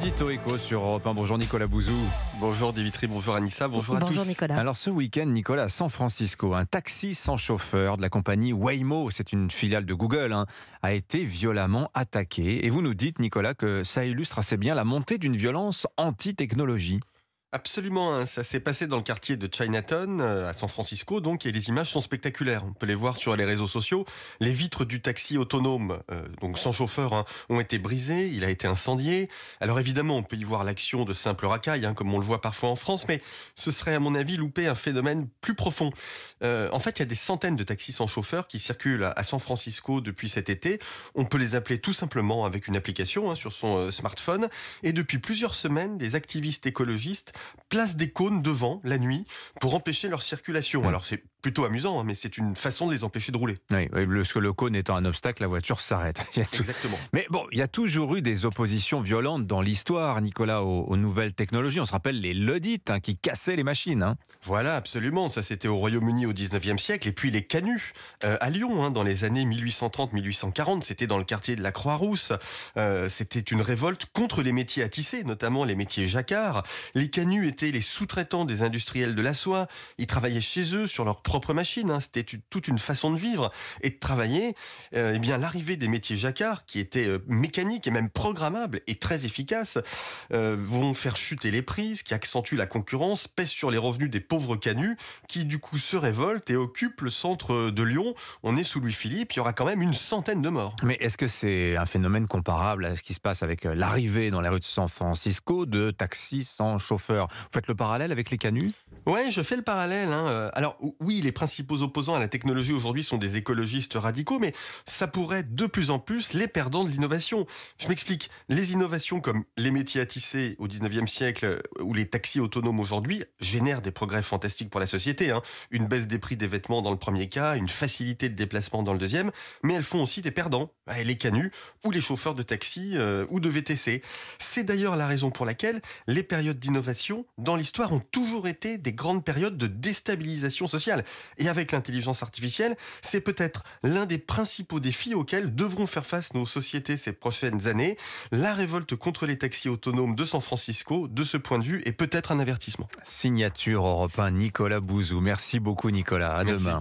l'édito éco sur Europe 1. Bonjour Nicolas Bouzou. Bonjour Dimitri, bonjour Anissa, bonjour à tous. Bonjour Nicolas. Alors ce week-end, Nicolas, à San Francisco, un taxi sans chauffeur de la compagnie Waymo, c'est une filiale de Google, a été violemment attaqué. Et vous nous dites, Nicolas, que ça illustre assez bien la montée d'une violence anti-technologie. Absolument, ça s'est passé dans le quartier de Chinatown, à San Francisco, donc, et les images sont spectaculaires. On peut les voir sur les réseaux sociaux. Les vitres du taxi autonome, donc sans chauffeur, ont été brisées, il a été incendié. Alors évidemment, on peut y voir l'action de simples racailles, comme on le voit parfois en France, mais ce serait à mon avis louper un phénomène plus profond. En fait, il y a des centaines de taxis sans chauffeur qui circulent à San Francisco depuis cet été. On peut les appeler tout simplement avec une application sur son smartphone. Et depuis plusieurs semaines, des activistes écologistes placent des cônes devant la nuit pour empêcher leur circulation. Alors c'est plutôt amusant, mais c'est une façon de les empêcher de rouler. Oui, le cône étant un obstacle, la voiture s'arrête. Exactement. Mais bon, il y a toujours eu des oppositions violentes dans l'histoire, Nicolas, aux nouvelles technologies. On se rappelle les Luddites qui cassaient les machines. Voilà, absolument. Ça, c'était au Royaume-Uni au 19e siècle. Et puis les canuts à Lyon, dans les années 1830-1840. C'était dans le quartier de la Croix-Rousse. C'était une révolte contre les métiers à tisser, notamment les métiers jacquards. Les canuts étaient les sous-traitants des industriels de la soie. Ils travaillaient chez eux sur leur propre machine. C'était toute une façon de vivre et de travailler. Eh bien, l'arrivée des métiers jacquards, qui étaient mécaniques et même programmables et très efficaces, vont faire chuter les prix, ce qui accentue la concurrence, pèse sur les revenus des pauvres canuts, qui du coup se révoltent et occupent le centre de Lyon. On est sous Louis-Philippe, il y aura quand même une centaine de morts. Mais est-ce que c'est un phénomène comparable à ce qui se passe avec l'arrivée dans les rues de San Francisco de taxis sans chauffeur? Vous faites le parallèle avec les canuts? Ouais, je fais le parallèle. Alors oui, les principaux opposants à la technologie aujourd'hui sont des écologistes radicaux, mais ça pourrait être de plus en plus les perdants de l'innovation. Je m'explique. Les innovations comme les métiers à tisser au 19e siècle ou les taxis autonomes aujourd'hui génèrent des progrès fantastiques pour la société. Une baisse des prix des vêtements dans le premier cas, une facilité de déplacement dans le deuxième, mais elles font aussi des perdants, les canuts ou les chauffeurs de taxi ou de VTC. C'est d'ailleurs la raison pour laquelle les périodes d'innovation dans l'histoire ont toujours été des grandes périodes de déstabilisation sociale. Et avec l'intelligence artificielle, c'est peut-être l'un des principaux défis auxquels devront faire face nos sociétés ces prochaines années. La révolte contre les taxis autonomes de San Francisco, de ce point de vue, est peut-être un avertissement. Signature Europe 1, Nicolas Bouzou. Merci beaucoup Nicolas, à Merci. demain.